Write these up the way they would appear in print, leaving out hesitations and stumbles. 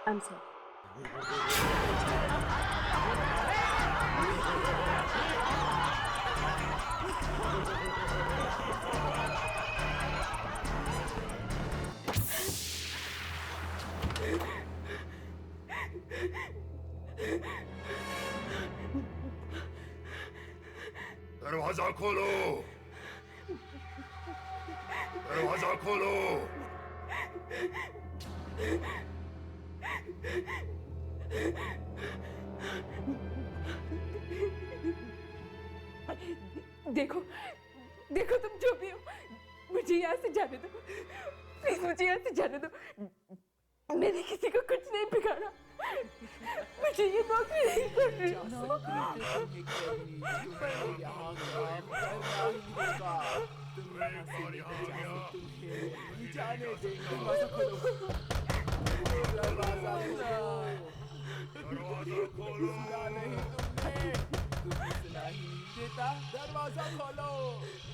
I am sorry. दरवाजा खोलो, दरवाजा खोलो। देखो देखो, तुम जो भी हो, मुझे यहाँ से जाने दो प्लीज, मुझे यहाँ से जाने दो। मैंने किसी को कुछ नहीं बिगाड़ा, मुझे ये नौकरी नहीं करनी। दरवाजा खोलो। दरवाजा खोलो।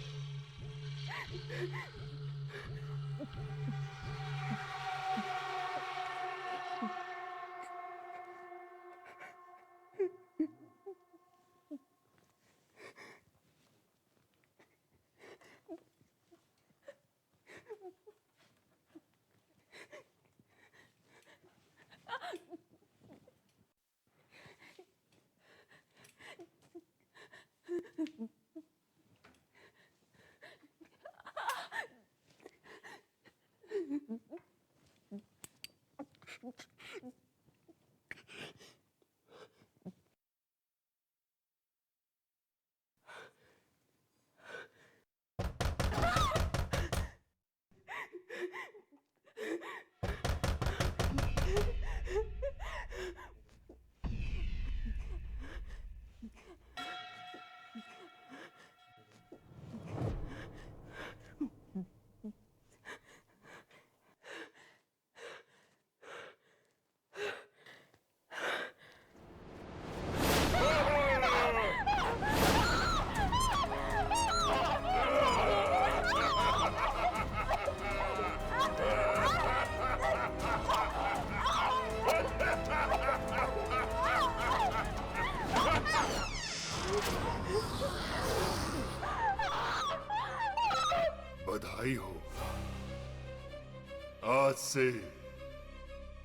बधाई हो, आज से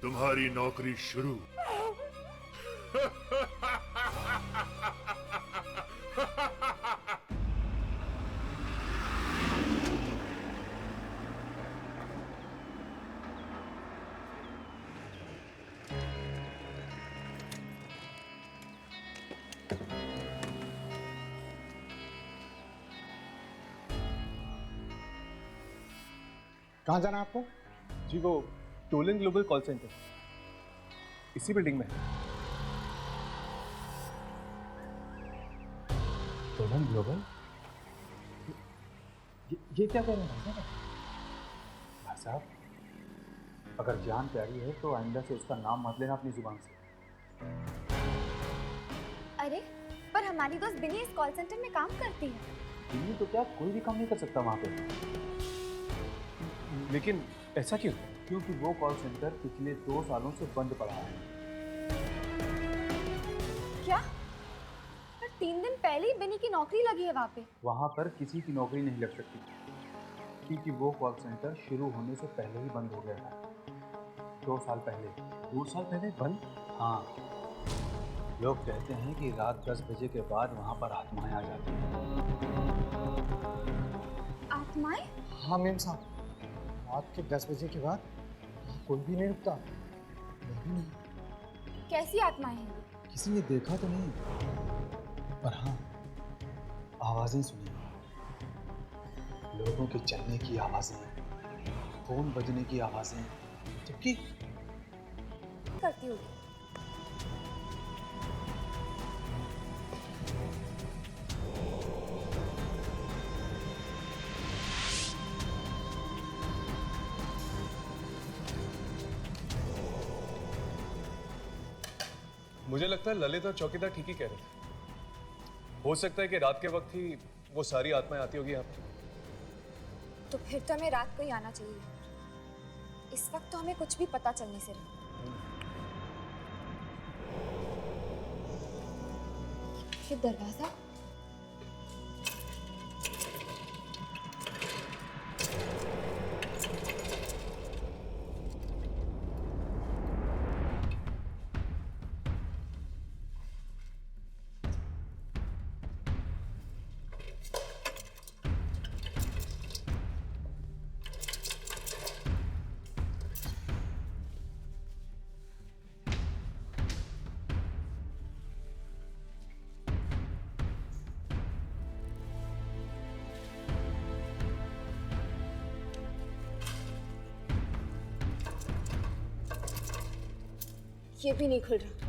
तुम्हारी नौकरी शुरू। कहाँ जाना है आपको? जी वो टोलन ग्लोबल कॉल सेंटर इसी बिल्डिंग में है। Tollens global? ये क्या कह रहे हैं भाई साहब? अगर जान प्यारी है तो आइंदा से उसका नाम मत लेना अपनी जुबान से। अरे पर हमारी दोस्त बिनी इस कॉल सेंटर में काम करती है। बिनी तो क्या कोई भी काम नहीं कर सकता वहाँ पे। लेकिन ऐसा क्यों? क्योंकि वो कॉल सेंटर पिछले 2 सालों से बंद पड़ा है। क्या? पर 3 दिन पहले ही बिनी की नौकरी लगी है वहाँ पे। वहाँ पर किसी की नौकरी नहीं लग सकती क्योंकि वो कॉल सेंटर शुरू होने से पहले ही बंद हो गया है। 2 साल पहले। 2 साल पहले बंद? हाँ, लोग कहते हैं कि रात 10 बजे के बाद वहाँ पर आत्माएं आ जाती हैं। आत्माएं? हाँ मेम साहब, रात के 10 बजे के बाद कोई भी नहीं रुकता। मैं भी नहीं। कैसी आत्माएं हैं ये? किसी ने देखा तो नहीं, पर हाँ आवाजें सुनी। लोगों के चलने की आवाजें, फोन बजने की आवाजें, जबकि करती होगी। मुझे लगता है ललित और चौकीदार ठीक ही कह रहे थे। हो सकता है कि रात के वक्त ही वो सारी आत्माएं आती होगी यहाँ पे। तो फिर तो हमें रात को ही आना चाहिए। इस वक्त तो हमें कुछ भी पता चलने से रहा। ये दरवाजा, ये भी नहीं खुल रहा।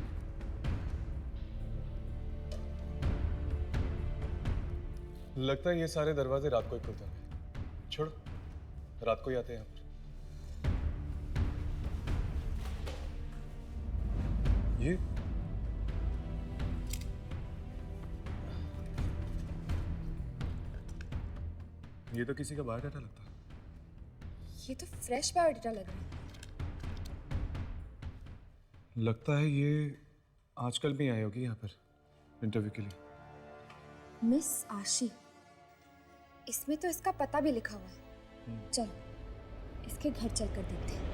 लगता है ये सारे दरवाजे रात को ही खुलते हैं। छोड़ो, रात को ही आते हैं यहाँ पर। ये तो किसी का बायोडाटा लगता है। ये तो फ्रेश बायोडाटा लग रहा है। लगता है ये आजकल भी आई होगी यहाँ पर इंटरव्यू के लिए। मिस आशी, इसमें तो इसका पता भी लिखा हुआ है। चलो इसके घर चलकर देखते हैं।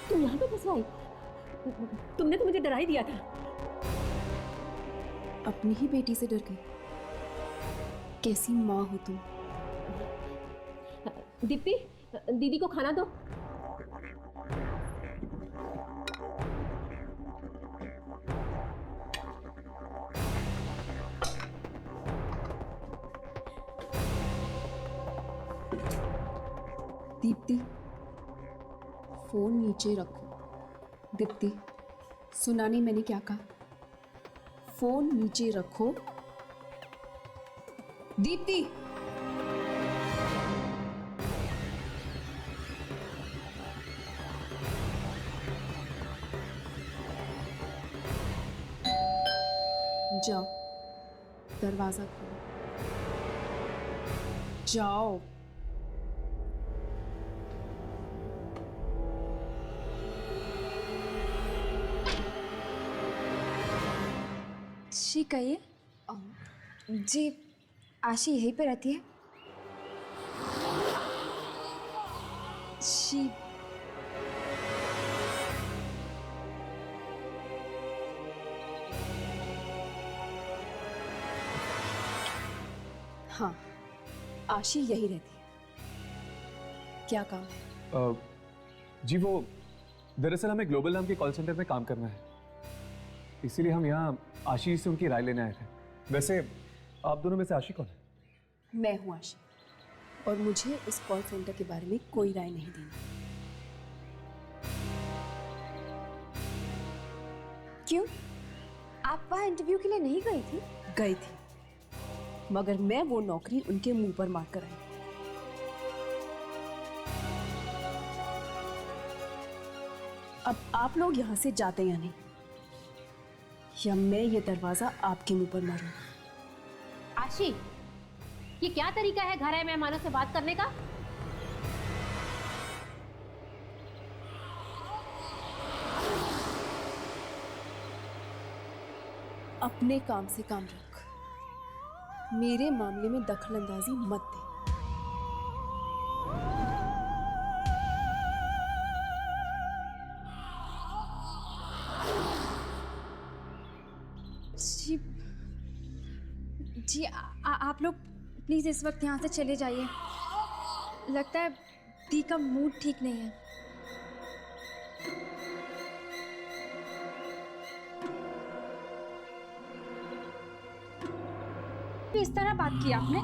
तुम यहाँ पे फंसवाई? तुमने तो मुझे डरा ही दिया था। अपनी ही बेटी से डर गई। कैसी माँ हो तुम। दीप्ति, दीदी को खाना दो। दीप्ति, फोन नीचे रखो। दीप्ति, सुना नहीं मैंने क्या कहा? फोन नीचे रखो। दीप्ति, जाओ, दरवाजा खोलो। जाओ। जी कहिए। जी आशी यहीं पे रहती है। जी हाँ, आशी यही रहती है। क्या काम? जी वो दरअसल हमें ग्लोबल नाम के कॉल सेंटर में काम करना है, इसीलिए हम यहाँ आशी से उनकी राय लेने आए थे। वैसे आप दोनों में से आशी कौन है? मैं हूँ आशी, और मुझे इस कॉल सेंटर के बारे में कोई राय नहीं देनी। क्यों? आप वहाँ इंटरव्यू के लिए नहीं गई थी? गई थी, मगर मैं वो नौकरी उनके मुंह पर मार कर आई। अब आप लोग यहाँ से जाते या नहीं, या मैं ये दरवाजा आपके मुंह पर मारूं। आशी, ये क्या तरीका है घर आए मेहमानों से बात करने का? अपने काम से काम रख, मेरे मामले में दखलंदाजी मत दे। जी जी आप लोग प्लीज इस वक्त यहाँ से चले जाइए। लगता है दी का मूड ठीक नहीं है। इस तरह बात की आपने?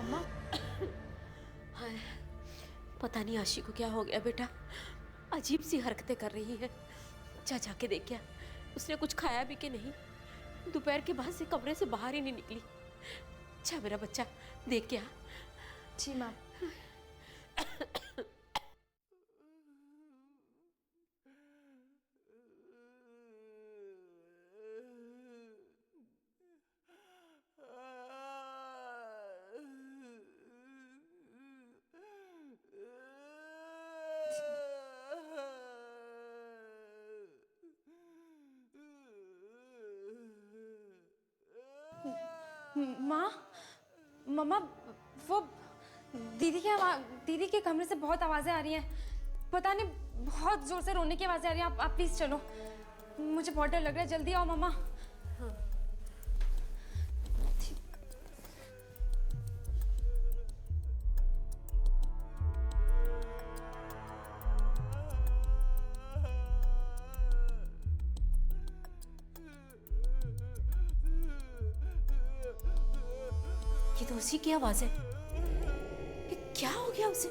मम्मा हाय, पता नहीं आशी को क्या हो गया बेटा, अजीब सी हरकतें कर रही है। जा जाके देख क्या उसने कुछ खाया भी कि नहीं। दोपहर के बाद से कमरे से बाहर ही नहीं निकली। अच्छा मेरा बच्चा देख क्या। जी माँ। माँ, मम्मा, वो दीदी के कमरे से बहुत आवाजें आ रही हैं। पता नहीं बहुत जोर से रोने की आवाजें आ रही हैं। आप प्लीज चलो, मुझे बहुत डर लग रहा है। जल्दी आओ मम्मा। ये तो उसी की आवाज है। ये क्या हो गया उसे?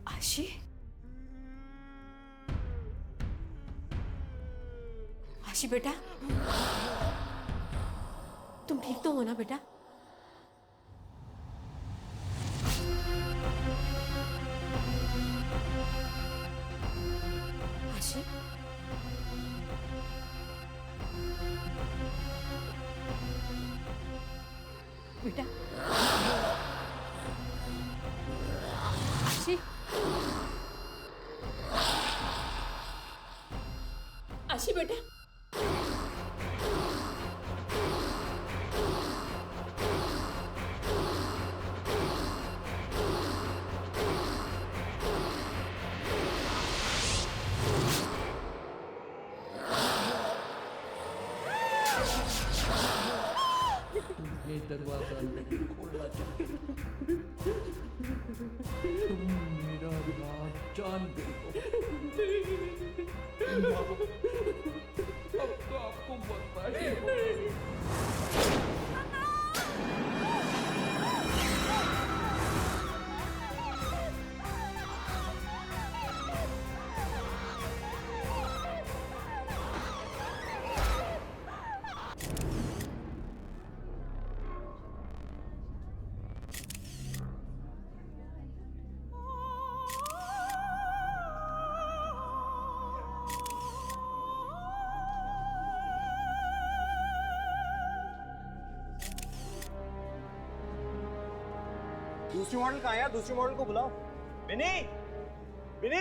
आशी, आशी बेटा, तुम ठीक तो हो ना बेटा? आशी, बेटा, आशी, आशी बेटा, ये दरवाजा नहीं खोलना चाहिए। तुम मेरा राज जान गई हो। अब तो आपको बर्बादी होगी। दूसरी मॉडल कहाँ है यार? दूसरी मॉडल को बुलाओ। बिनी, बिनी,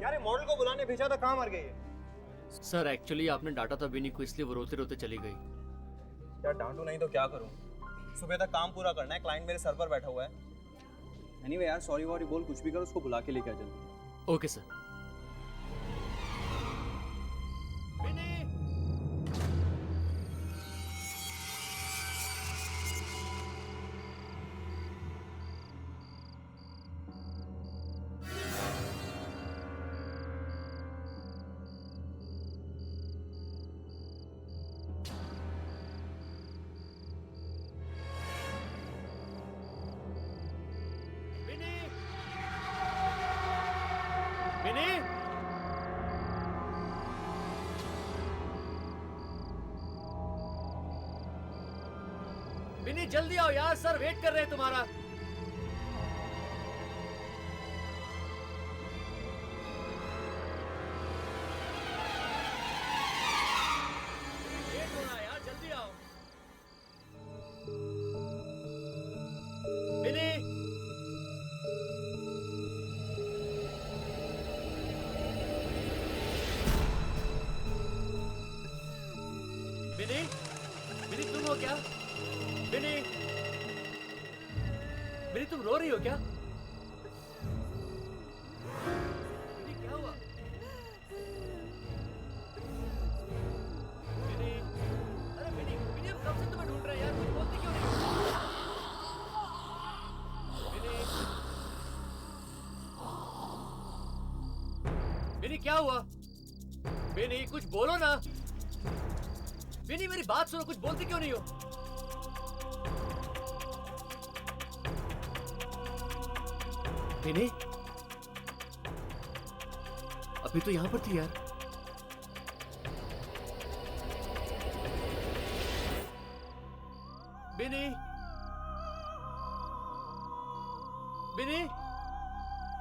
यार ये मॉडल को बुलाने भेजा था, कहाँ मर गई है? सर एक्चुअली आपने डांटा था बिनी को, इसलिए वो रोते रोते चली गई। यार डांटू नहीं तो क्या करूँ? सुबह तक काम पूरा करना है, क्लाइंट मेरे सर पर बैठा हुआ है। एनीवे यार, सॉरी वॉरी बोल कुछ भी करो, उसको बुला के लेके आ जल्दी। Okay sir. बिनी जल्दी आओ यार, सर वेट कर रहे हैं तुम्हारा। लेट हो रहा है यार, जल्दी आओ। बिनी, बिनी, बिनी तुम हो क्या? बिनी, बिनी तुम रो रही हो क्या? बिनी क्या हुआ? बिनी, अरे बिनी, बिनी हम कब से तुम्हें ढूंढ रहे हैं यार, तुम बोलती क्यों नहीं? बिनी क्या हुआ? बिनी कुछ बोलो ना। बिनी मेरी बात सुनो, कुछ बोलती क्यों नहीं हो? बिनी अभी तो यहां पर थी यार। बिनी बिनी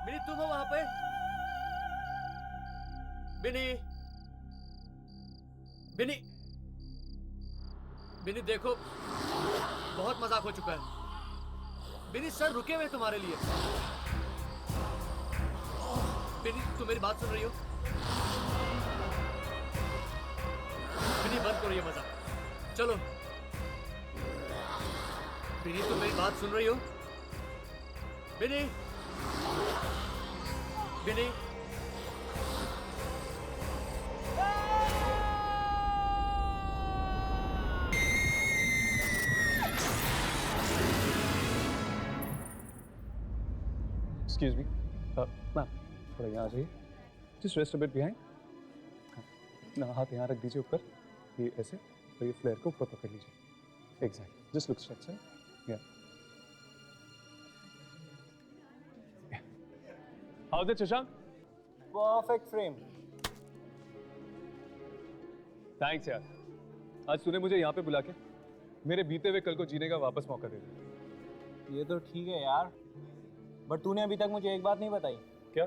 बिनी तुम हो वहां पे? बिनी बिनी बिनी देखो बहुत मजाक हो चुका है। बिनी सर रुके हुए तुम्हारे लिए। बिनी तुम मेरी बात सुन रही हो? बिनी बंद करो ये मजाक, चलो। बिनी तुम मेरी बात सुन रही हो? बिनी बिनी एक्सक्यूज मी मैम, थोड़ा यहाँ आ जाइए। Just rest a bit behind. ना हाथ यहाँ रख दीजिए ऊपर, ये ऐसे, और ये फ्लेयर को ऊपर पकड़ लीजिए। Exact, just look straight sir. या how is it Shashank? Perfect frame. Thanks यार, आज तूने मुझे यहाँ पे बुला के मेरे बीते हुए कल को जीने का वापस मौका दे दिया। ये तो ठीक है यार, बट तूने अभी तक मुझे एक बात नहीं बताई। क्या?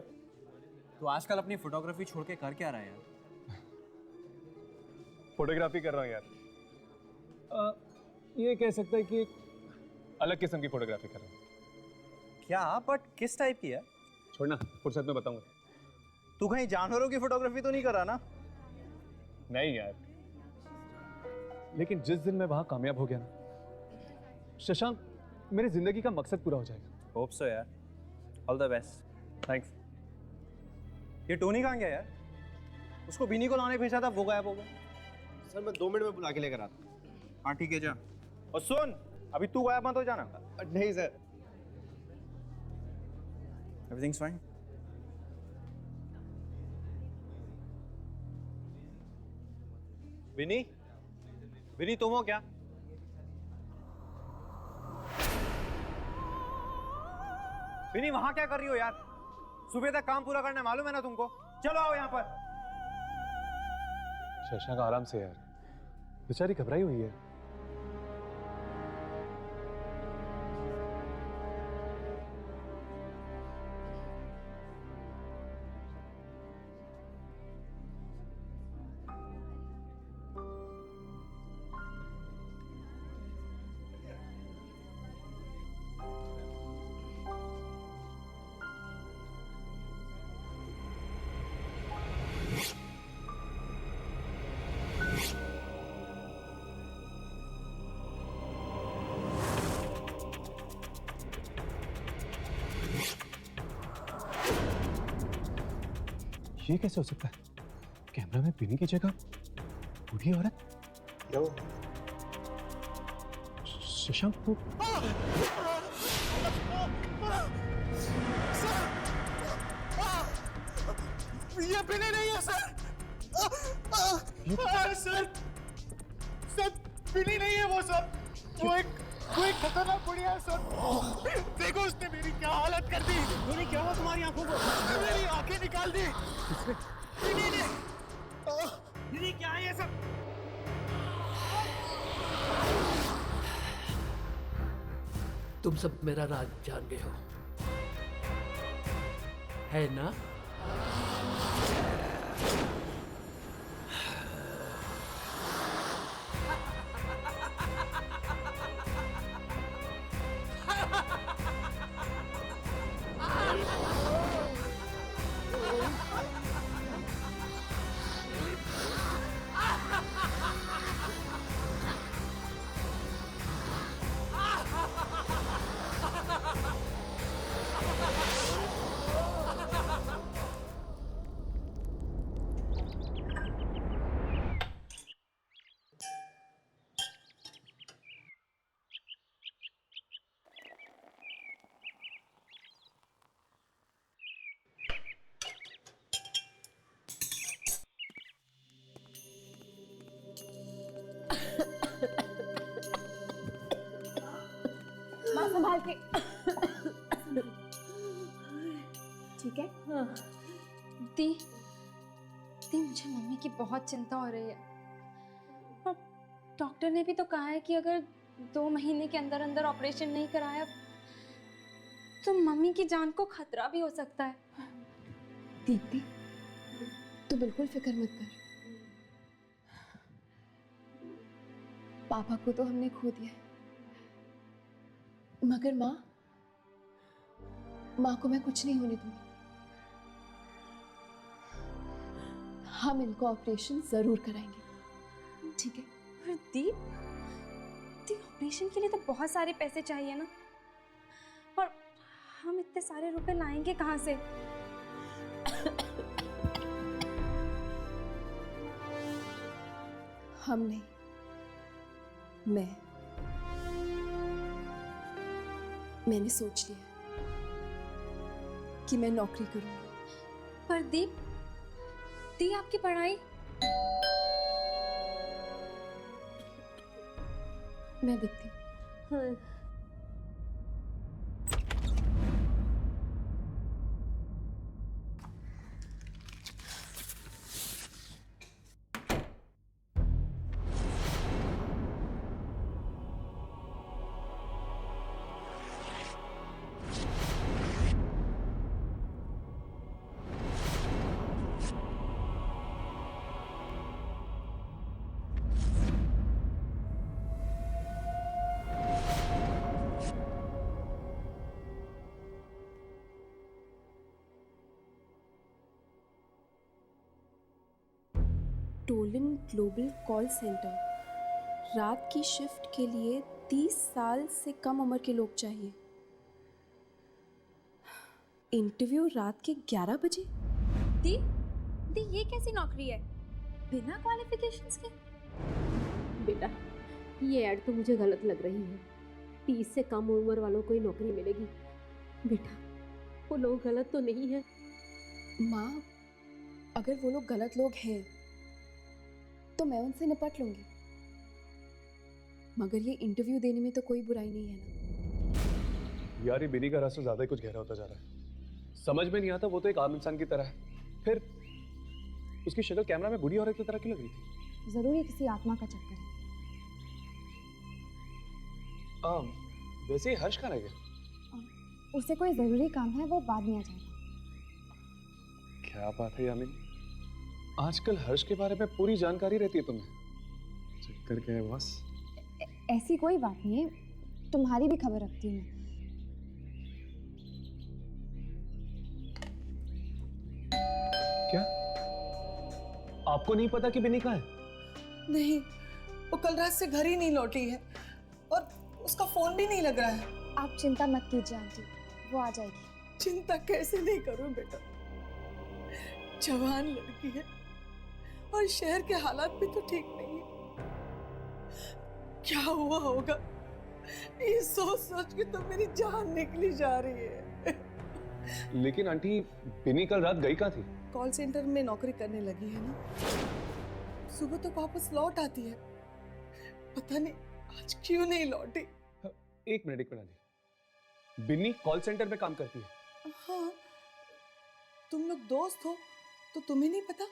तू आजकल अपनी फोटोग्राफी छोड़ के कर क्या रहा है यार? फोटोग्राफी कर रहा हूँ यार। ये कह सकता है कि एक अलग किस्म की फोटोग्राफी कर रहा हूँ। क्या? बट किस टाइप की है? छोड़ना, फुर्सत में बताऊंगा। तू कहीं जानवरों की फोटोग्राफी तो नहीं कर रहा ना? नहीं यार, लेकिन जिस दिन मैं वहां कामयाब हो गया ना शशांक, मेरी जिंदगी का मकसद पूरा हो जाएगा। होप सो यार, ऑल द बेस्ट। थैंक्स। ये टोनी कहाँ गया यार? उसको बिनी को लाने भेजा था, वो गायब हो गया। सर मैं 2 मिनट में बुला के लेकर आता। हाँ ठीक है, जा। और सुन, अभी तू गायब मत हो जाना। नहीं सर। Everything's fine? बिनी, बिनी तुम हो क्या? बिनी वहां क्या कर रही हो यार? सुबह तक काम पूरा करना मालूम है ना तुमको? चलो आओ यहाँ पर। शशांक आराम से यार, बेचारी घबराई हुई है। ये कैसे हो सकता है? कैमरा में बिनी की जगह बूढ़ी औरत। शशांक को ये बिनी नहीं है सर। सर सर बिनी नहीं है वो सर। वो एक खतरनाक बुढ़िया है सर। देखो उसने मेरी क्या हालत कर दी। बिनी क्या हुआ तुम्हारी आंखों को? मेरी आंखें निकाल दी। बिनी ने। बिनी क्या है ये सब? तुम सब मेरा राज जान गए हो, है ना? संभाल के। ठीक है? हाँ। दी मुझे मम्मी की बहुत चिंता हो रही है और डॉक्टर ने भी तो कहा है कि अगर 2 महीने के अंदर अंदर ऑपरेशन नहीं कराया तो मम्मी की जान को खतरा भी हो सकता है। दीप्ति, तू बिल्कुल फिक्र मत कर। पापा को तो हमने खो दिया है, मगर माँ को मैं कुछ नहीं होने दूंगी। हम इनको ऑपरेशन जरूर कराएंगे, ठीक है? पर दी ऑपरेशन के लिए तो बहुत सारे पैसे चाहिए ना, और हम इतने सारे रुपए लाएंगे कहाँ से? हम नहीं, मैंने सोच लिया कि मैं नौकरी करूंगी। पर दी आपकी पढ़ाई? मैं देखती हूँ। Tollens global call centre. रात की शिफ्ट के लिए 30 साल से कम उम्र के लोग चाहिए। इंटरव्यू रात के 11 बजे। दी ये कैसी नौकरी है बिना क्वालिफिकेशंस के? बेटा, ये ऐड तो मुझे गलत लग रही है। 30 से कम उम्र वालों को ही नौकरी मिलेगी। बेटा, वो लोग गलत तो नहीं है? माँ, अगर वो लोग गलत लोग हैं तो मैं उनसे निपट लूंगी, मगर ये इंटरव्यू देने में तो कोई बुराई नहीं है ना। यार, ये बिनी का रास्ता ज्यादा ही कुछ गहरा होता जा रहा है। समझ में नहीं आता, वो तो एक आम इंसान की तरह है, फिर उसकी शक्ल कैमरा में बूढ़ी औरत की तरह क्यों लग रही थी? जरूर ये किसी आत्मा का चक्कर है। वैसे हर्ष कहाँ रह गया? उसे कोई जरूरी काम है, वो बाद में आ जाएगा। क्या बात है यामिनी, आजकल हर्ष के बारे में पूरी जानकारी रहती है तुम्हें। चक्कर क्या है बॉस? ऐसी कोई बात नहीं है, तुम्हारी भी खबर रखती हूँ मैं। क्या आपको नहीं पता कि बिनी कहाँ है? नहीं, वो कल रात से घर ही नहीं लौटी है और उसका फोन भी नहीं लग रहा है। आप चिंता मत कीजिए आंटी, वो आ जाएगी। चिंता कैसे नहीं करूं बेटा, जवान लड़की है और शहर के हालात भी तो ठीक नहीं है। क्या हुआ होगा, ये सोच सोच के तो मेरी जान निकली जा रही है। लेकिन आंटी, बिनी कल रात गई कहाँ थी? कॉल सेंटर में नौकरी करने लगी है ना, सुबह तो वापस लौट आती है। पता नहीं आज क्यों नहीं लौटी। एक मिनट आंटी, बिनी कॉल सेंटर में काम करती है? हाँ, तुम लोग दोस्त हो तो तुम्हें नहीं पता?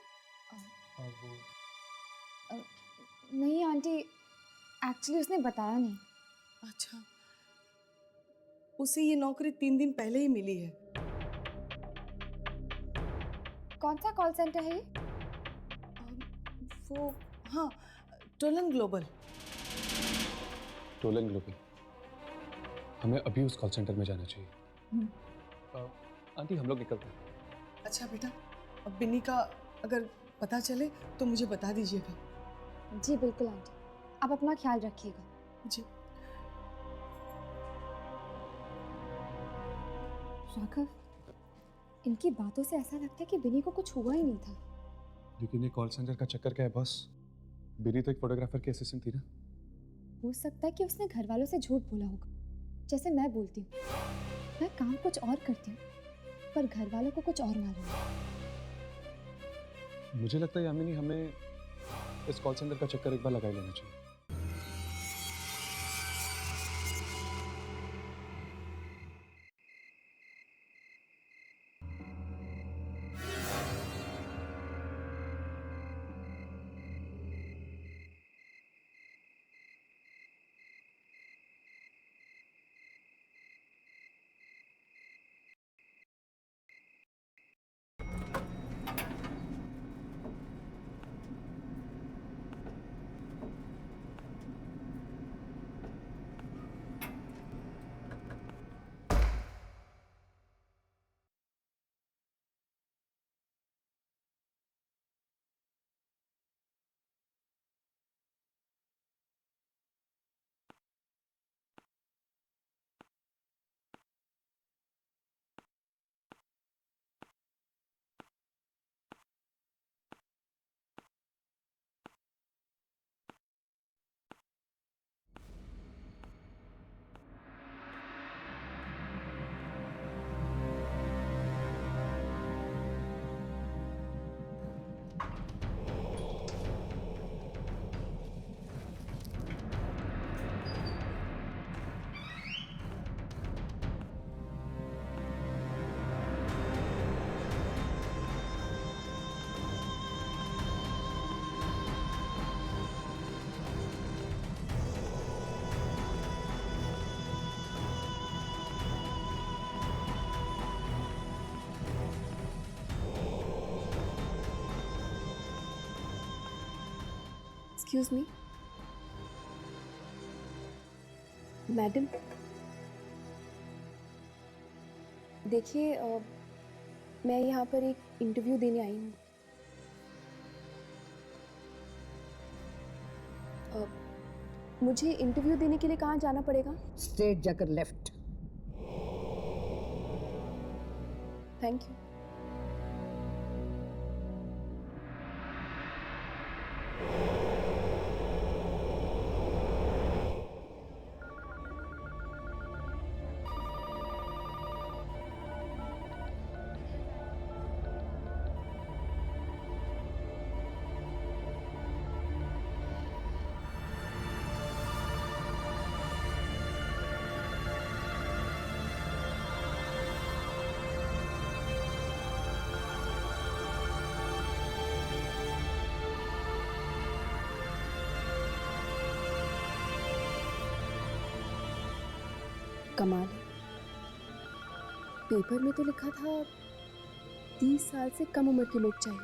नहीं आंटी, एक्चुअली उसने बताया नहीं। अच्छा, उसे ये नौकरी 3 दिन पहले ही मिली है। कौन सा कॉल सेंटर है ये? वो हाँ, टोलन ग्लोबल। टोलन ग्लोबल, हमें अभी उस कॉल सेंटर में जाना चाहिए। आंटी, हम लोग निकलते हैं। अच्छा बेटा, अब बिन्नी का अगर पता चले तो मुझे बता दीजिएगा। जी बिल्कुल आंटी, आप अपना ख्याल रखिएगा। जी। राघव, इनकी बातों से ऐसा लगता है कि बिनी को कुछ हुआ ही नहीं था। लेकिन ये कॉल सेंटर का चक्कर क्या है बॉस? बिनी तो एक फोटोग्राफर की असिस्टेंट थी ना। हो सकता है कि उसने घर वालों से झूठ बोला होगा, जैसे मैं बोलती हूँ। मैं काम कुछ और करती हूँ पर घर वालों को कुछ और मालूम है। मुझे लगता है यामिनी, हमें इस कॉल सेंटर का चक्कर एक बार लगा ही लेना चाहिए। एक्सक्यूज मी मैडम, देखिए मैं यहाँ पर एक इंटरव्यू देने आई हूँ। मुझे इंटरव्यू देने के लिए कहाँ जाना पड़ेगा? स्ट्रेट जाकर लेफ्ट। Thank you. कमाल है, पेपर में तो लिखा था 30 साल से कम उम्र के लोग चाहिए,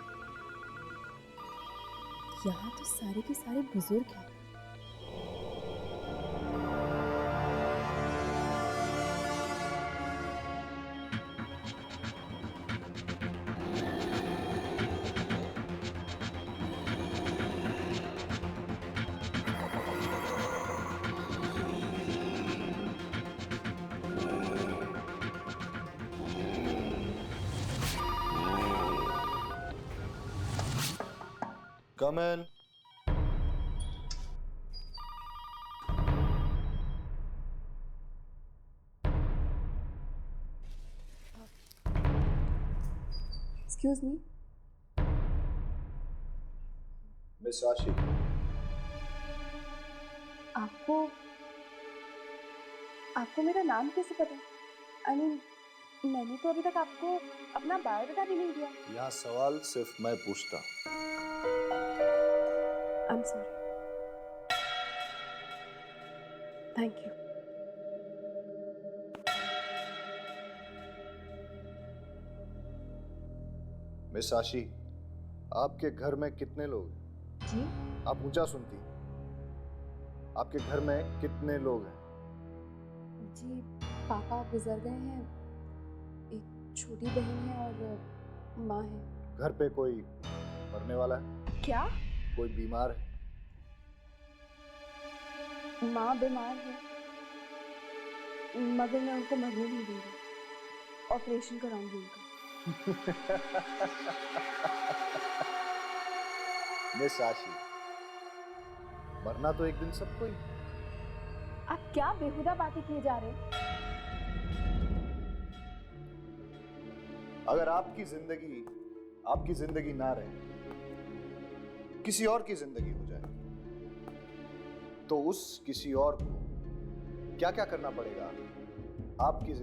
यहाँ तो सारे के सारे बुजुर्ग हैं। Come in. Excuse me miss राशि, आपको मेरा नाम कैसे पता? आई मीन मैंने तो अभी तक आपको अपना बायोडाटा भी नहीं दिया। यहाँ सवाल सिर्फ मैं पूछता। I am sorry. Thank you. Miss राशि, आपके घर में कितने लोग हैं? जी? आप ऊंचा सुनती। आपके घर में कितने लोग हैं? जी पापा गुजर गए हैं, एक छोटी बहन है और माँ है। घर पे कोई मरने वाला है? क्या? कोई बीमार है? माँ बीमार है मगर मैं उनको मरने नहीं दूंगी, ऑपरेशन कराऊंगी उनका। मिस राशि, मरना तो एक दिन सबको ही। आप क्या बेहुदा बातें किए जा रहे हैं? अगर आपकी जिंदगी ना रहे, किसी और की जिंदगी हो जाए, तो उस किसी और को क्या क्या करना पड़ेगा आपकी